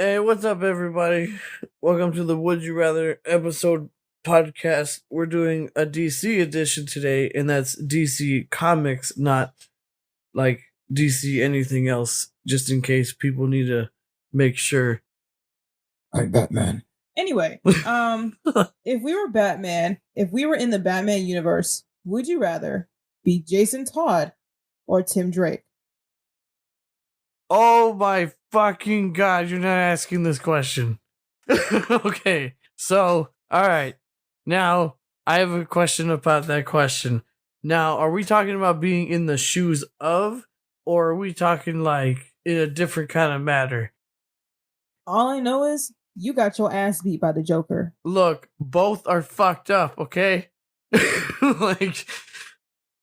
Hey, what's up, everybody? Welcome to the Would You Rather episode podcast. We're doing a DC edition today, and that's DC Comics, not like DC anything else, just in case people need to make sure. I'm Batman. Anyway, if we were Batman, if we were in the Batman universe, would you rather be Jason Todd or Tim Drake? Oh my fucking god, you're not asking this question. Okay, so, alright. Now, I have a question about that question. Now, are we talking about being in the shoes of, or are we talking like in a different kind of matter? All I know is you got your ass beat by the Joker. Look, both are fucked up, okay? Like,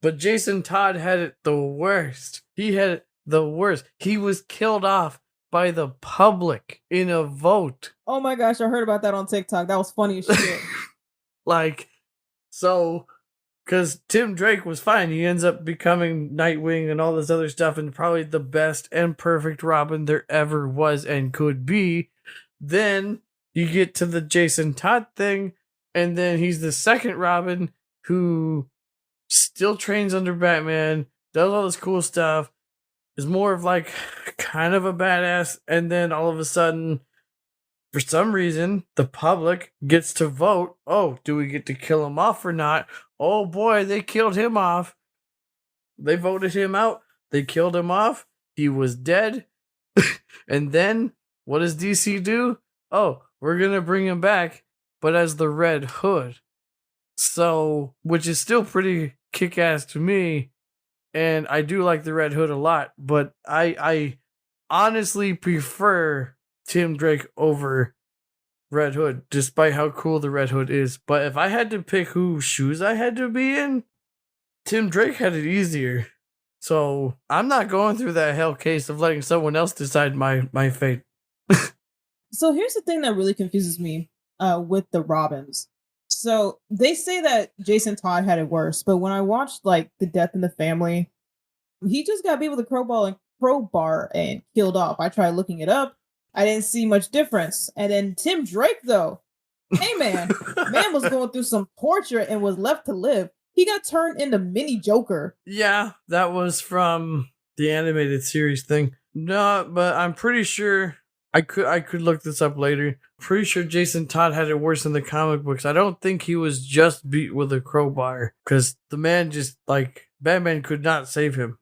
but Jason Todd had it the worst. He had it the worst. He was killed off by the public in a vote. Oh my gosh, I heard about that on TikTok. That was funny as shit. Like, so, because Tim Drake was fine. He ends up becoming Nightwing and all this other stuff, and probably the best and perfect Robin there ever was and could be. Then you get to the Jason Todd thing, and then he's the second Robin who still trains under Batman, does all this cool stuff, is more of like kind of a badass, and then all of a sudden, for some reason, the public gets to vote. Oh, do we get to kill him off or not? Oh boy, they killed him off. They voted him out. They killed him off. He was dead. And then, what does DC do? Oh, we're gonna bring him back, but as the Red Hood. So, which is still pretty kick-ass to me. And I do like the Red Hood a lot, but I honestly prefer Tim Drake over Red Hood, despite how cool the Red Hood is. But if I had to pick whose shoes I had to be in, Tim Drake had it easier. So I'm not going through that hell case of letting someone else decide my fate. So here's the thing that really confuses me with the Robins. So they say that Jason Todd had it worse, but when I watched like The Death in the Family, he just got beat with a crowbar and killed off. I tried looking it up. I didn't see much difference. And then Tim Drake, though, hey man was going through some torture and was left to live. He got turned into mini Joker. Yeah, that was from the animated series thing. No, but I'm pretty sure I could look this up later. Pretty sure Jason Todd had it worse in the comic books. I don't think he was just beat with a crowbar, because the man just, like, Batman could not save him.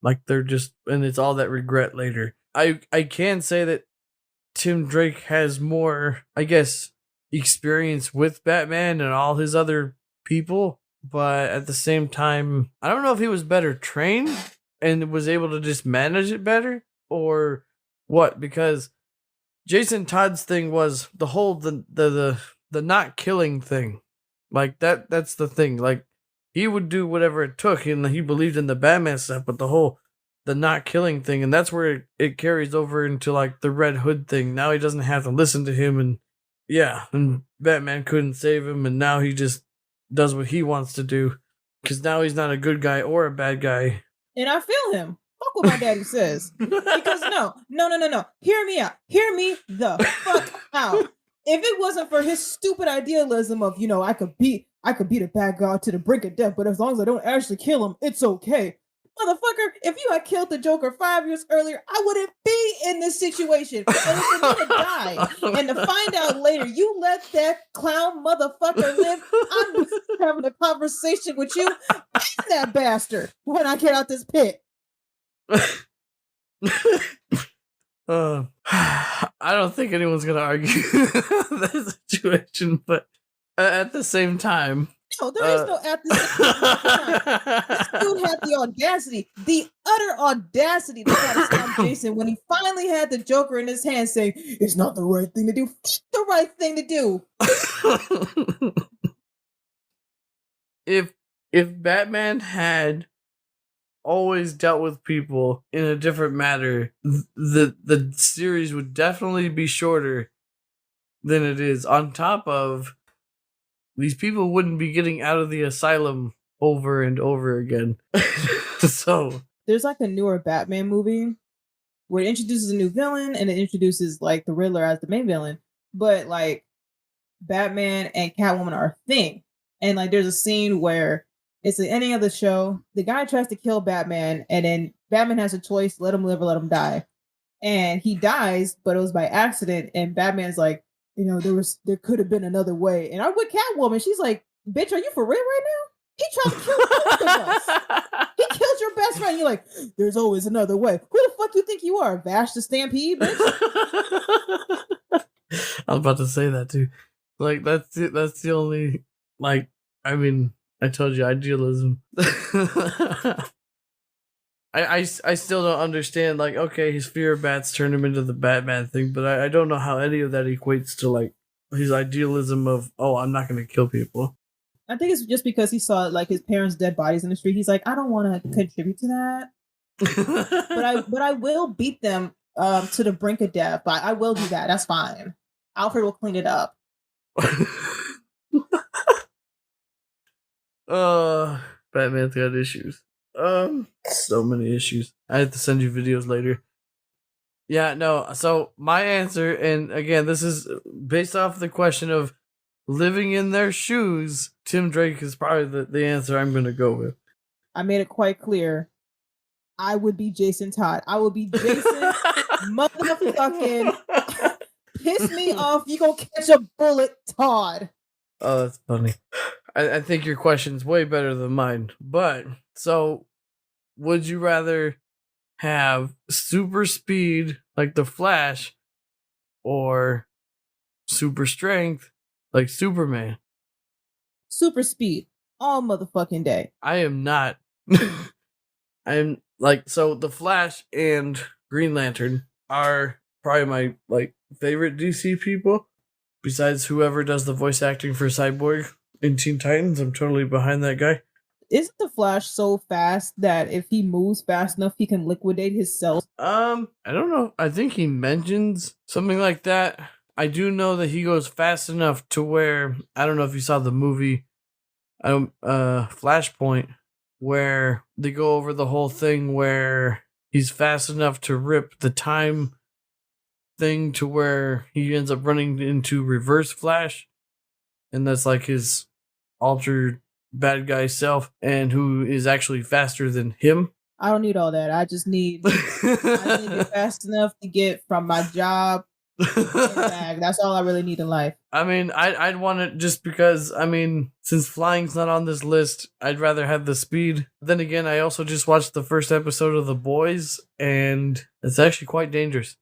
Like, they're just, and it's all that regret later. I can say that Tim Drake has more, I guess, experience with Batman and all his other people, but at the same time, I don't know if he was better trained and was able to just manage it better or what, because Jason Todd's thing was the whole the not killing thing. Like that's the thing. Like he would do whatever it took and he believed in the Batman stuff, but the not killing thing, and that's where it carries over into like the Red Hood thing. Now he doesn't have to listen to him, and yeah, and Batman couldn't save him, and now he just does what he wants to do because now he's not a good guy or a bad guy. And I feel him. Fuck what my daddy says. Because no. Hear me out. Hear me the fuck out. If it wasn't for his stupid idealism of, I could beat a bad guy to the brink of death, but as long as I don't actually kill him, it's okay. Motherfucker, if you had killed the Joker 5 years earlier, I wouldn't be in this situation. And for me to die and to find out later you let that clown motherfucker live, I'm having a conversation with you and that bastard when I get out this pit. I don't think anyone's gonna argue that situation, but at the same time, no, there is no at the same time. This dude had the utter audacity to try to stop Jason when he finally had the Joker in his hand saying, it's not the right thing to do. The right thing to do. If Batman had always dealt with people in a different manner, the series would definitely be shorter than it is. On top of, these people wouldn't be getting out of the asylum over and over again. So there's like a newer Batman movie where it introduces a new villain and it introduces like the Riddler as the main villain, but like Batman and Catwoman are a thing. And like there's a scene where it's the ending of the show. The guy tries to kill Batman, and then Batman has a choice: let him live or let him die. And he dies, but it was by accident. And Batman's like, there could have been another way. And I'm with Catwoman. She's like, bitch, are you for real right now? He tried to kill both of us. He killed your best friend. You're like, there's always another way. Who the fuck you think you are? Vash the Stampede, bitch? I was about to say that too. Like that's the only like I mean I told you idealism. I still don't understand. Like, okay, his fear of bats turned him into the Batman thing, but I don't know how any of that equates to like his idealism of, oh, I'm not going to kill people. I think it's just because he saw like his parents' dead bodies in the street. He's like, I don't want to contribute to that, but I will beat them to the brink of death. But I will do that. That's fine. Alfred will clean it up. Batman's got issues. So many issues. I have to send you videos later. Yeah, no. So my answer, and again, this is based off the question of living in their shoes. Tim Drake is probably the answer I'm going to go with. I made it quite clear. I would be Jason Todd. I would be Jason motherfucking piss me off. You gonna catch a bullet, Todd. Oh, that's funny. I think your question's way better than mine. But, so, would you rather have super speed like the Flash or super strength like Superman? Super speed all motherfucking day. I am not. I'm like, so the Flash and Green Lantern are probably my like favorite DC people. Besides whoever does the voice acting for Cyborg in Teen Titans, I'm totally behind that guy. Isn't the Flash so fast that if he moves fast enough, he can liquidate his cells? I don't know. I think he mentions something like that. I do know that he goes fast enough to where, I don't know if you saw the movie, Flashpoint, where they go over the whole thing where he's fast enough to rip the time thing to where he ends up running into Reverse Flash, and that's like his altered bad guy self, and who is actually faster than him. I don't need all that. I just need I need to be fast enough to get from my job and back. That's all I really need in life. I mean, I'd want it just because, I mean, since flying's not on this list, I'd rather have the speed. Then again, I also just watched the first episode of The Boys, and it's actually quite dangerous.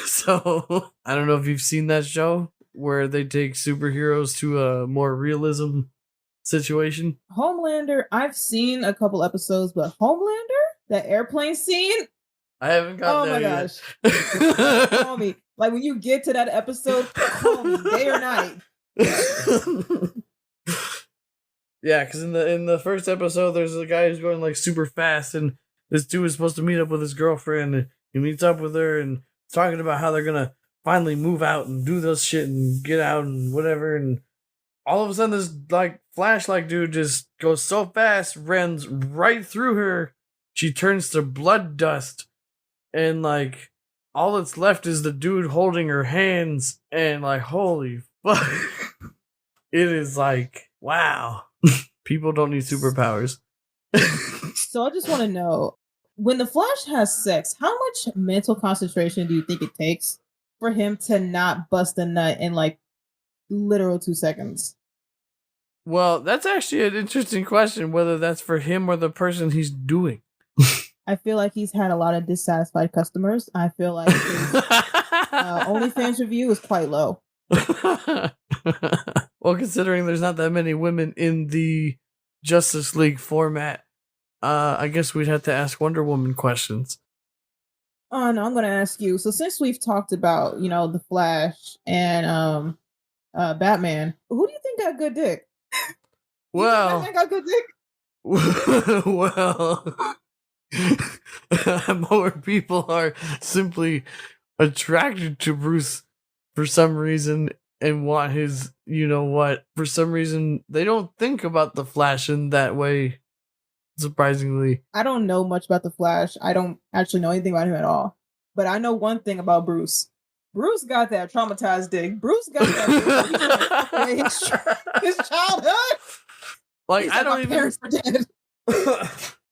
So, I don't know if you've seen that show where they take superheroes to a more realism situation. Homelander, I've seen a couple episodes, but Homelander, that airplane scene, I haven't got there yet. Gosh. Call me. Like when you get to that episode, call me day or night. Yeah, because in the first episode, there's a guy who's going like super fast, and this dude is supposed to meet up with his girlfriend, and he meets up with her and talking about how they're gonna finally move out and do this shit and get out and whatever, and all of a sudden this like Flash-like dude just goes so fast, runs right through her, she turns to blood dust, and like all that's left is the dude holding her hands, and like holy fuck. It is like, wow. People don't need superpowers. So I just want to know, when the Flash has sex, how much mental concentration do you think it takes for him to not bust a nut in like literal 2 seconds? Well, that's actually an interesting question, whether that's for him or the person he's doing. I feel like he's had a lot of dissatisfied customers. I feel like his OnlyFans review is quite low. Well, considering there's not that many women in the Justice League format, I guess we'd have to ask Wonder Woman questions. Oh no, I'm gonna ask you. So since we've talked about, the Flash and Batman, who do you think got good dick? Well, Batman got good dick? Well, more people are simply attracted to Bruce for some reason and want his, for some reason they don't think about the Flash in that way. surprisingly. I don't know much about the Flash. I don't actually know anything about him at all. But I know one thing about Bruce. Bruce got that traumatized dick. Bruce got that his childhood. Like, He's I don't my even. parents are dead.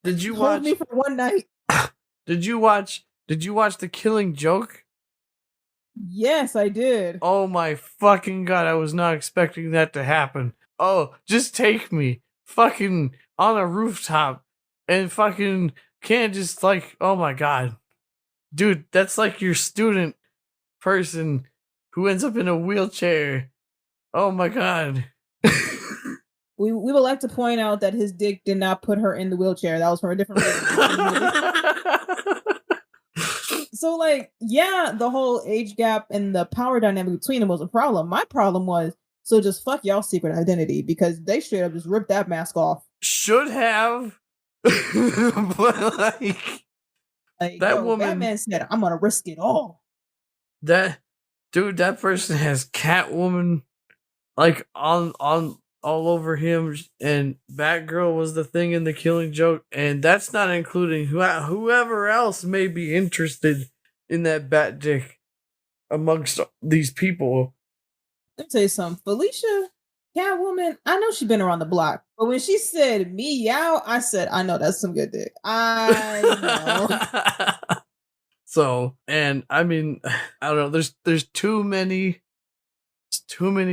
Did you Hold watch? me for one night. Did you watch? Did you watch The Killing Joke? Yes, I did. Oh my fucking god! I was not expecting that to happen. Oh, just take me, fucking on a rooftop, and fucking can't just like. Oh my god, dude, that's like your student person who ends up in a wheelchair. Oh my god. We would like to point out that his dick did not put her in the wheelchair. That was for a different reason. So, like, yeah, the whole age gap and the power dynamic between them was a problem. My problem was, so just fuck y'all secret identity, because they straight up just ripped that mask off. Should have, but like Like, that yo, woman, Batman said, "I'm gonna risk it all." that dude, that person has Catwoman like on all over him, and Batgirl was the thing in The Killing Joke, and that's not including whoever else may be interested in that bat dick amongst these people. Let me tell you something. Felicia, Catwoman, I know she's been around the block, but when she said meow, I said, I know that's some good dick. I know. So, and I mean, I don't know. There's too many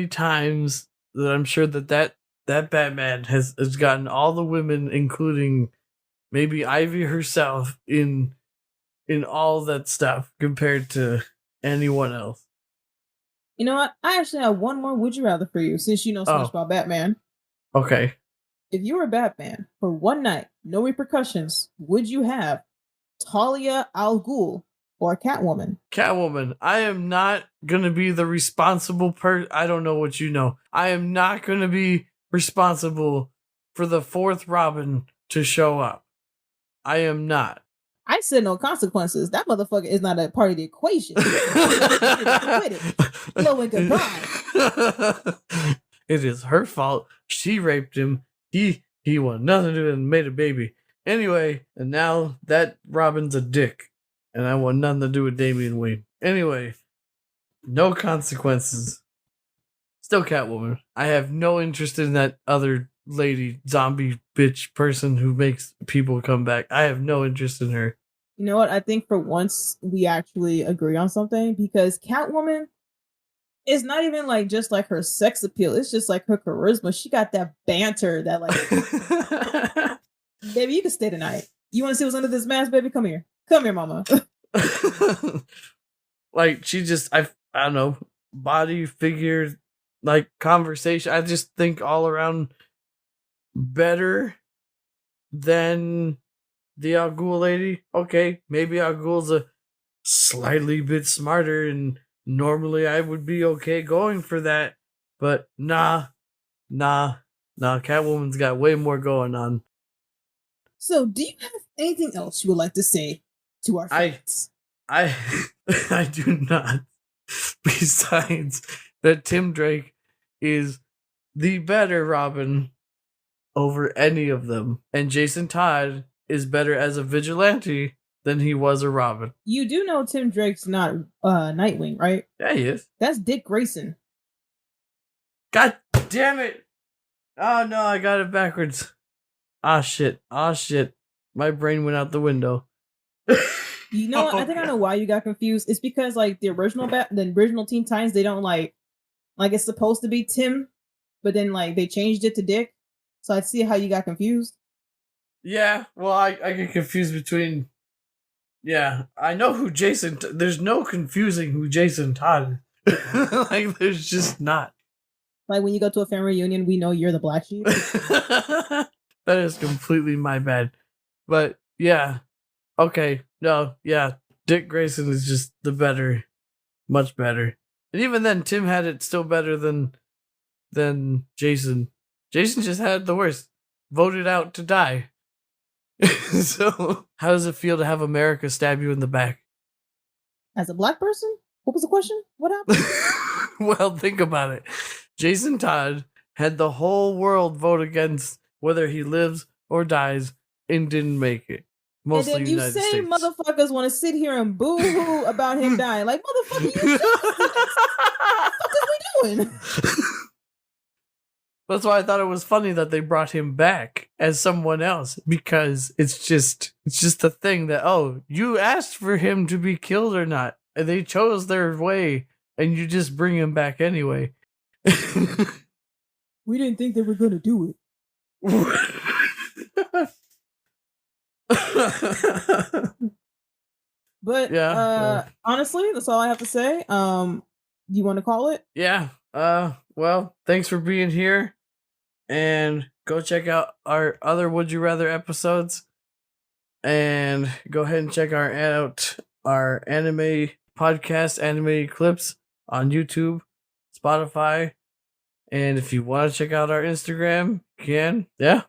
times that I'm sure that Batman has gotten all the women, including maybe Ivy herself, in all that stuff compared to anyone else. You know what? I actually have one more would you rather for you, since you know so much about Batman. Okay. If you were Batman for one night, no repercussions, would you have Talia al Ghul or Catwoman? Catwoman. I am not gonna be the responsible person. I don't know what you know. I am not gonna be responsible for the fourth Robin to show up. I am not. I said no consequences. That motherfucker is not a part of the equation. Hello and goodbye. It is her fault. She raped him. He wanted nothing to do and made a baby. Anyway, and now that Robin's a dick. And I want nothing to do with Damian Wayne. Anyway, no consequences. Still Catwoman. I have no interest in that other lady, zombie bitch person who makes people come back. I have no interest in her. You know what? I think for once we actually agree on something, because Catwoman is not even like just like her sex appeal. It's just like her charisma. She got that banter that like, baby, you can stay tonight. You want to see what's under this mask, baby? Come here. Come here, mama. Like, she just, I don't know, body, figure, like, conversation. I just think all around better than the Al Ghul lady. Okay, maybe Al Ghul's a slightly bit smarter, and normally I would be okay going for that. But nah, Catwoman's got way more going on. So, do you have anything else you would like to say to our fans? I do not. Besides that Tim Drake is the better Robin over any of them, and Jason Todd is better as a vigilante than he was a Robin. You do know Tim Drake's not Nightwing, right? Yeah, he is. That's Dick Grayson. God damn it! Oh no, I got it backwards. Ah shit. My brain went out the window. You know, I think I know why you got confused. It's because like the original Teen Titans, they don't like it's supposed to be Tim, but then like they changed it to Dick. So I see how you got confused. Yeah, well, I get confused between. Yeah, I know who Jason. There's no confusing who Jason Todd. Like, there's just not. Like when you go to a family reunion, we know you're the black sheep. That is completely my bad. But yeah, okay, no, yeah, Dick Grayson is just the better, much better. And even then, Tim had it still better than Jason. Jason just had the worst. Voted out to die. So, how does it feel to have America stab you in the back? As a black person? What was the question? What happened? Well, think about it. Jason Todd had the whole world vote against whether he lives or dies and didn't make it. And Mostly then you United say States. motherfuckers want to sit here and boo-hoo about him dying. Like, motherfucker, you should what the fuck is we doing? That's why I thought it was funny that they brought him back as someone else, because it's just the thing that, oh, you asked for him to be killed or not, and they chose their way, and you just bring him back anyway. We didn't think they were gonna do it. But Yeah, honestly, that's all I have to say. You want to call it? Yeah. Well, thanks for being here. And go check out our other Would You Rather episodes. And go ahead and check out our anime podcast, Anime Clips, on YouTube, Spotify. And if you want to check out our Instagram, you can. Yeah.